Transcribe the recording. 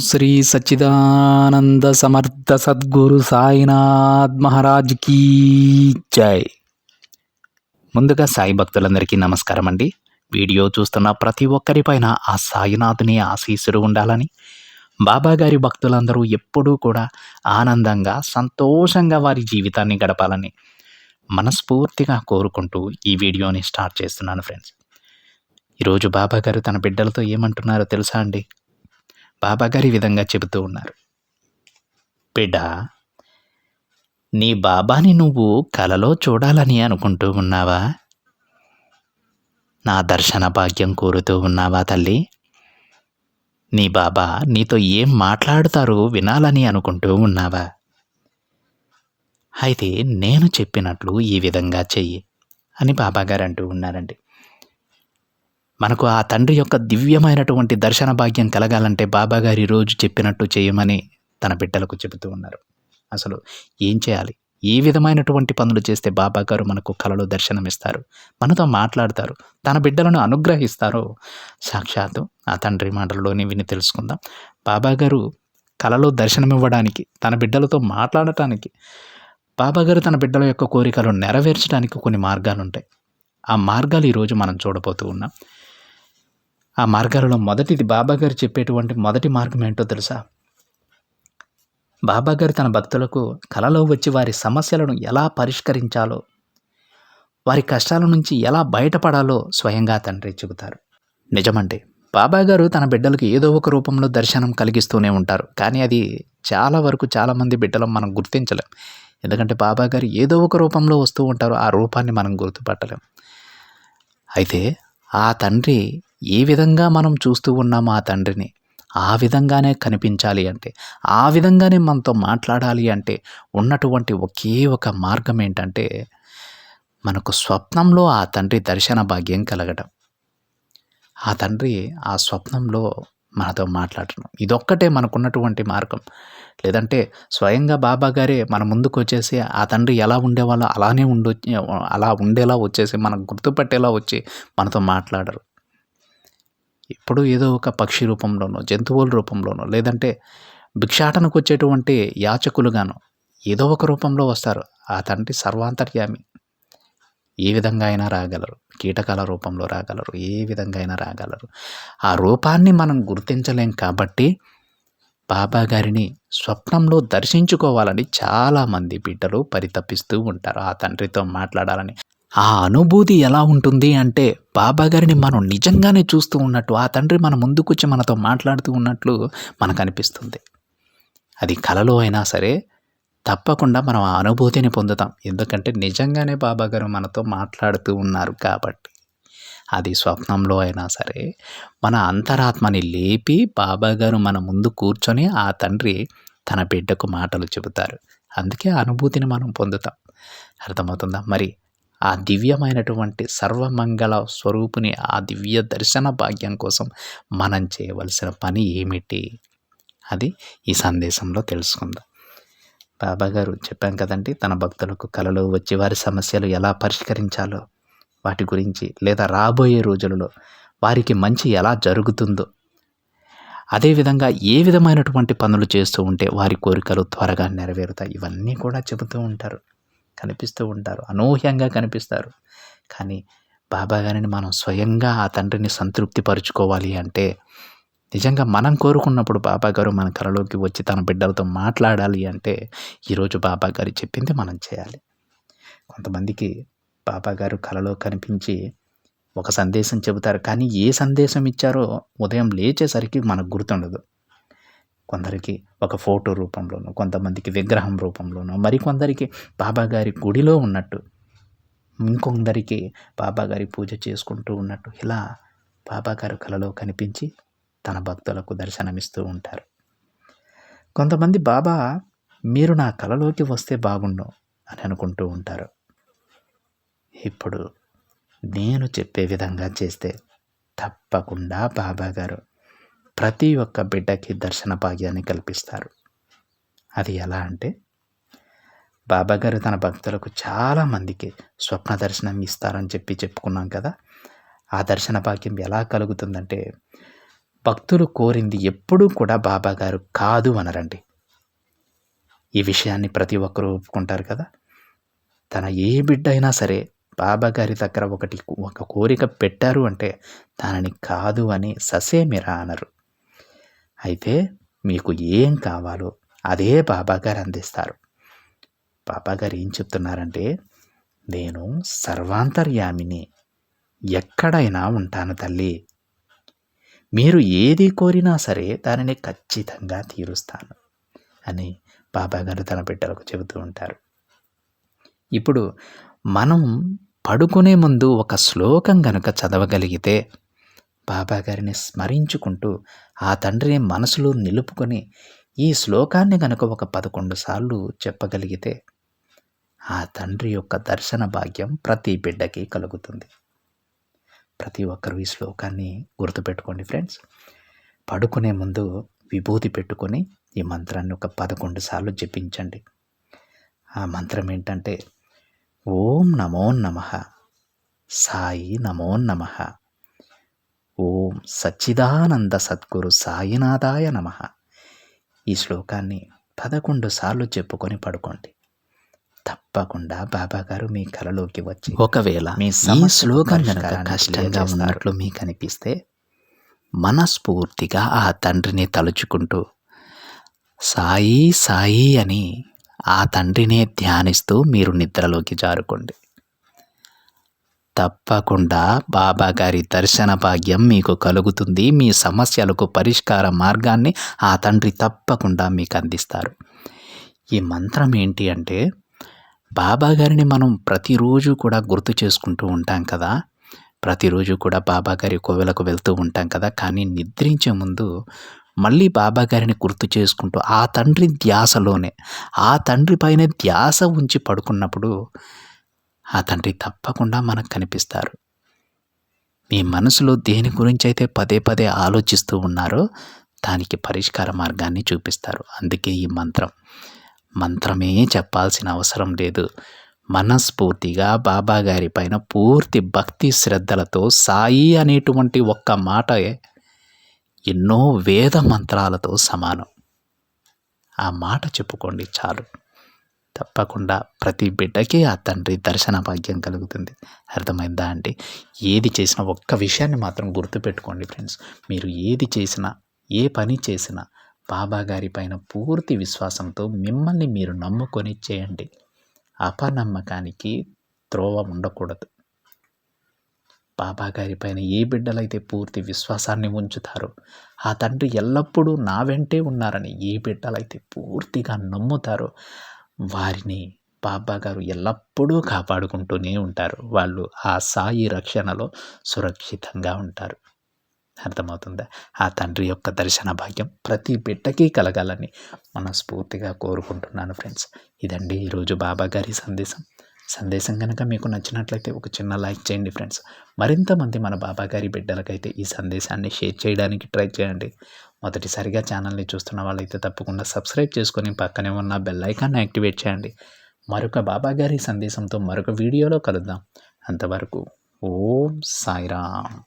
శ్రీ సచ్చిదానంద సమర్థ సద్గురు సాయినాథ్ మహారాజ్ కీ జై. ముందుగా సాయి భక్తులందరికీ నమస్కారం అండి. వీడియో చూస్తున్న ప్రతి ఒక్కరిపైన ఆ సాయినాథుని ఆశీస్సులు ఉండాలని, బాబాగారి భక్తులందరూ ఎప్పుడూ కూడా ఆనందంగా సంతోషంగా వారి జీవితాన్ని గడపాలని మనస్ఫూర్తిగా కోరుకుంటూ ఈ వీడియోని స్టార్ట్ చేస్తున్నాను ఫ్రెండ్స్. ఈరోజు బాబాగారు తన బిడ్డలతో ఏమంటున్నారో తెలుసా అండి? బాబాగారు ఈ విధంగా చెబుతూ ఉన్నారు. బిడ్డ, నీ బాబాని నువ్వు కలలో చూడాలని అనుకుంటూ ఉన్నావా? నా దర్శన భాగ్యం కోరుతూ ఉన్నావా తల్లి? నీ బాబా నీతో ఏం మాట్లాడుతారో వినాలని అనుకుంటూ ఉన్నావా? అయితే నేను చెప్పినట్లు ఈ విధంగా చెయ్యి అని బాబాగారు అంటూ ఉన్నారండి. మనకు ఆ తండ్రి యొక్క దివ్యమైనటువంటి దర్శన భాగ్యం కలగాలంటే బాబాగారు ఈరోజు చెప్పినట్టు చేయమని తన బిడ్డలకు చెబుతూ ఉన్నారు. అసలు ఏం చేయాలి, ఏ విధమైనటువంటి పనులు చేస్తే బాబాగారు మనకు కలలో దర్శనమిస్తారు, మనతో మాట్లాడతారు, తన బిడ్డలను అనుగ్రహిస్తారో సాక్షాత్తు ఆ తండ్రి మాటల్లోని విని తెలుసుకుందాం. బాబాగారు కలలో దర్శనమివ్వడానికి, తన బిడ్డలతో మాట్లాడటానికి, బాబాగారు తన బిడ్డల యొక్క కోరికలు నెరవేర్చడానికి కొన్ని మార్గాలు ఉంటాయి. ఆ మార్గాలు ఈరోజు మనం చూడబోతూ ఉన్నాం. ఆ మార్గాలలో మొదటిది, బాబాగారు చెప్పేటువంటి మొదటి మార్గం ఏంటో తెలుసా? బాబాగారు తన భక్తులకు కలలో వచ్చి వారి సమస్యలను ఎలా పరిష్కరించాలో, వారి కష్టాల నుంచి ఎలా బయటపడాలో స్వయంగా తండ్రి చెబుతారు. నిజమండి, బాబాగారు తన బిడ్డలకు ఏదో ఒక రూపంలో దర్శనం కలిగిస్తూనే ఉంటారు. కానీ అది చాలా వరకు చాలామంది బిడ్డలు మనం గుర్తించలేం. ఎందుకంటే బాబాగారు ఏదో ఒక రూపంలో వస్తూ ఉంటారు, ఆ రూపాన్ని మనం గుర్తుపట్టలేం. అయితే ఆ తండ్రి ఏ విధంగా మనం చూస్తూ ఉన్నామో ఆ తండ్రిని ఆ విధంగానే కనిపించాలి అంటే, ఆ విధంగానే మనతో మాట్లాడాలి అంటే ఉన్నటువంటి ఒకే ఒక మార్గం ఏంటంటే, మనకు స్వప్నంలో ఆ తండ్రి దర్శన భాగ్యం కలగడం. ఆ తండ్రి ఆ స్వప్నంలో మనతో మాట్లాడటం, ఇదొక్కటే మనకున్నటువంటి మార్గం. లేదంటే స్వయంగా బాబాగారే మన ముందుకు వచ్చేసి ఆ తండ్రి ఎలా ఉండేవాళ్ళో అలానే అలా ఉండేలా వచ్చేసి మనకు గుర్తుపట్టేలా వచ్చి మనతో మాట్లాడరు. ఇప్పుడు ఏదో ఒక పక్షి రూపంలోనో, జంతువుల రూపంలోనో, లేదంటే భిక్షాటనకు వచ్చేటువంటి యాచకులుగాను ఏదో ఒక రూపంలో వస్తారు. ఆ తండ్రి సర్వాంతర్యామి, ఏ విధంగా అయినా రాగలరు. కీటకాల రూపంలో రాగలరు, ఏ విధంగా అయినా రాగలరు. ఆ రూపాన్ని మనం గుర్తించలేం కాబట్టి బాబాగారిని స్వప్నంలో దర్శించుకోవాలని చాలామంది బిడ్డలు పరితపిస్తూ ఉంటారు, ఆ తండ్రితో మాట్లాడాలని. ఆ అనుభూతి ఎలా ఉంటుంది అంటే, బాబాగారిని మనం నిజంగానే చూస్తూ ఉన్నట్టు, ఆ తండ్రి మన ముందుకొచ్చి మనతో మాట్లాడుతూ ఉన్నట్లు మనకు అనిపిస్తుంది. అది కలలో అయినా సరే తప్పకుండా మనం ఆ అనుభూతిని పొందుతాం. ఎందుకంటే నిజంగానే బాబాగారు మనతో మాట్లాడుతూ ఉన్నారు కాబట్టి. అది స్వప్నంలో అయినా సరే మన అంతరాత్మని లేపి బాబాగారు మన ముందు కూర్చొని ఆ తండ్రి తన బిడ్డకు మాటలు చెబుతారు. అందుకే ఆ అనుభూతిని మనం పొందుతాం. అర్థమవుతుందా? మరి ఆ దివ్యమైనటువంటి సర్వమంగళ స్వరూపుని ఆ దివ్య దర్శన భాగ్యం కోసం మనం చేయవలసిన పని ఏమిటి? అది ఈ సందేశంలో తెలుసుకుందాం. బాబాగారు చెప్పాం కదండి, తన భక్తులకు కలలో వచ్చి వారి సమస్యలు ఎలా పరిష్కరించాలో వాటి గురించి, లేదా రాబోయే రోజులలో వారికి మంచి ఎలా జరుగుతుందో, అదేవిధంగా ఏ విధమైనటువంటి పనులు చేస్తూ ఉంటే వారి కోరికలు త్వరగా నెరవేరుతాయి, ఇవన్నీ కూడా చెబుతూ ఉంటారు, కనిపిస్తూ ఉంటారు, అనూహ్యంగా కనిపిస్తారు. కానీ బాబాగారిని మనం స్వయంగా ఆ తండ్రిని సంతృప్తిపరుచుకోవాలి అంటే, నిజంగా మనం కోరుకున్నప్పుడు బాబాగారు మన కలలోకి వచ్చి తన బిడ్డలతో మాట్లాడాలి అంటే ఈరోజు బాబాగారు చెప్పింది మనం చేయాలి. కొంతమందికి బాబాగారు కలలో కనిపించి ఒక సందేశం చెబుతారు, కానీ ఏ సందేశం ఇచ్చారో ఉదయం లేచేసరికి మనకు గుర్తుండదు. కొందరికి ఒక ఫోటో రూపంలోనో, కొంతమందికి విగ్రహం రూపంలోనో, మరికొందరికి బాబాగారి గుడిలో ఉన్నట్టు, ఇంకొందరికి బాబాగారి పూజ చేసుకుంటూ ఉన్నట్టు, ఇలా బాబాగారు కలలో కనిపించి తన భక్తులకు దర్శనమిస్తూ ఉంటారు. కొంతమంది బాబా మీరు నా కలలోకి వస్తే బాగుండు అని అనుకుంటూ ఉంటారు. ఇప్పుడు నేను చెప్పే విధంగా చేస్తే తప్పకుండా బాబాగారు ప్రతి ఒక్క బిడ్డకి దర్శన భాగ్యాన్ని కల్పిస్తారు. అది ఎలా అంటే, బాబాగారు తన భక్తులకు చాలామందికి స్వప్న దర్శనం ఇస్తారని చెప్పుకున్నాం కదా. ఆ దర్శన భాగ్యం ఎలా కలుగుతుందంటే, భక్తులు కోరింది ఎప్పుడూ కూడా బాబాగారు కాదు అనరండి. ఈ విషయాన్ని ప్రతి ఒక్కరూ ఒప్పుకుంటారు కదా! తన ఏ బిడ్డ అయినా సరే బాబాగారి దగ్గర ఒక కోరిక పెట్టారు అంటే దానిని కాదు అని ససేమిరా అనరు. అయితే మీకు ఏం కావాలో అదే బాబాగారు అందిస్తారు. బాబాగారు ఏం చెప్తున్నారంటే, నేను సర్వాంతర్యామిని, ఎక్కడైనా ఉంటాను తల్లి. మీరు ఏది కోరినా సరే దానిని ఖచ్చితంగా తీరుస్తాను అని బాబాగారు తన బిడ్డలకు చెబుతూ ఉంటారు. ఇప్పుడు మనం పడుకునే ముందు ఒక శ్లోకం గనుక చదవగలిగితే, బాబాగారిని స్మరించుకుంటూ ఆ తండ్రిని మనసులో నిలుపుకొని ఈ శ్లోకాన్ని గనుక ఒక 11 సార్లు చెప్పగలిగితే ఆ తండ్రి యొక్క దర్శన భాగ్యం ప్రతి బిడ్డకి కలుగుతుంది. ప్రతి ఒక్కరూ ఈ శ్లోకాన్ని గుర్తుపెట్టుకోండి ఫ్రెండ్స్. పడుకునే ముందు విభూతి పెట్టుకొని ఈ మంత్రాన్ని ఒక 11 సార్లు జపించండి. ఆ మంత్రం ఏంటంటే, ఓం నమో నమః, సాయి నమో నమః, ఓం సచ్చిదానంద సద్గురు సాయినాథాయ నమః. ఈ శ్లోకాన్ని 11 సార్లు చెప్పుకొని పడుకోండి. తప్పకుండా బాబాగారు మీ కలలోకి వచ్చి ఒకవేళ మీ ఈ శ్లోకం కనుక కష్టంగా ఉన్నట్లు మీకు అనిపిస్తే మనస్ఫూర్తిగా ఆ తండ్రిని తలుచుకుంటూ సాయి సాయి అని ఆ తండ్రినే ధ్యానిస్తూ మీరు నిద్రలోకి జారుకోండి. తప్పకుండా బాబాగారి దర్శన భాగ్యం మీకు కలుగుతుంది. మీ సమస్యలకు పరిష్కార మార్గాన్ని ఆ తండ్రి తప్పకుండా మీకు అందిస్తారు. ఈ మంత్రం ఏంటి అంటే, బాబాగారిని మనం ప్రతిరోజు కూడా గుర్తు చేసుకుంటూ ఉంటాం కదా, ప్రతిరోజు కూడా బాబాగారి కోవెలకు వెళ్తూ ఉంటాం కదా, కానీ నిద్రించే ముందు మళ్ళీ బాబాగారిని గుర్తు చేసుకుంటూ ఆ తండ్రి ధ్యాసలోనే, ఆ తండ్రి పైన ధ్యాస ఉంచి పడుకున్నప్పుడు ఆ తండ్రి తప్పకుండా మనకు కనిపిస్తారు. మీ మనసులో దేని గురించి అయితే పదే పదే ఆలోచిస్తూ ఉన్నారో దానికి పరిష్కార మార్గాన్ని చూపిస్తారు. అందుకే ఈ మంత్రమే చెప్పాల్సిన అవసరం లేదు. మనస్ఫూర్తిగా బాబాగారి పైన పూర్తి భక్తి శ్రద్ధలతో సాయి అనేటువంటి ఒక్క మాట ఎన్నో వేద మంత్రాలతో సమానం. ఆ మాట చెప్పుకోండి చాలు. తప్పకుండా ప్రతి బిడ్డకి ఆ తండ్రి దర్శన భాగ్యం కలుగుతుంది. అర్థమైందా అండి? ఏది చేసినా ఒక్క విషయాన్ని మాత్రం గుర్తుపెట్టుకోండి ఫ్రెండ్స్. మీరు ఏది చేసినా, ఏ పని చేసినా బాబాగారి పైన పూర్తి విశ్వాసంతో మిమ్మల్ని మీరు నమ్ముకొని చేయండి. అపనమ్మకానికి త్రోవ ఉండకూడదు. బాబాగారి పైన ఏ బిడ్డలైతే పూర్తి విశ్వాసాన్ని ఉంచుతారో, ఆ తండ్రి ఎల్లప్పుడూ నా వెంటే ఉన్నారని ఏ బిడ్డలైతే పూర్తిగా నమ్ముతారో వారిని బాబాగారు ఎల్లప్పుడూ కాపాడుకుంటూనే ఉంటారు. వాళ్ళు ఆ సాయి రక్షణలో సురక్షితంగా ఉంటారు. అర్థమవుతుందా? ఆ తండ్రి యొక్క దర్శన భాగ్యం ప్రతి బిడ్డకి కలగాలని మనస్ఫూర్తిగా కోరుకుంటున్నాను ఫ్రెండ్స్. ఇదండి ఈరోజు బాబాగారి సందేశం కనుక మీకు నచ్చినట్లయితే ఒక చిన్న లైక్ చేయండి ఫ్రెండ్స్. మరింత మంది మన బాబాగారి బిడ్డలకైతే ఈ సందేశాన్ని షేర్ చేయడానికి ట్రై చేయండి. మొదటిసారిగా ఛానల్ని చూస్తున్న వాళ్ళైతే తప్పకుండా సబ్స్క్రైబ్ చేసుకొని పక్కనే ఉన్న బెల్ ఐకాన్ని యాక్టివేట్ చేయండి. మరొక బాబాగారి సందేశంతో మరొక వీడియోలో కలుద్దాం. అంతవరకు ఓం సాయిరామ్.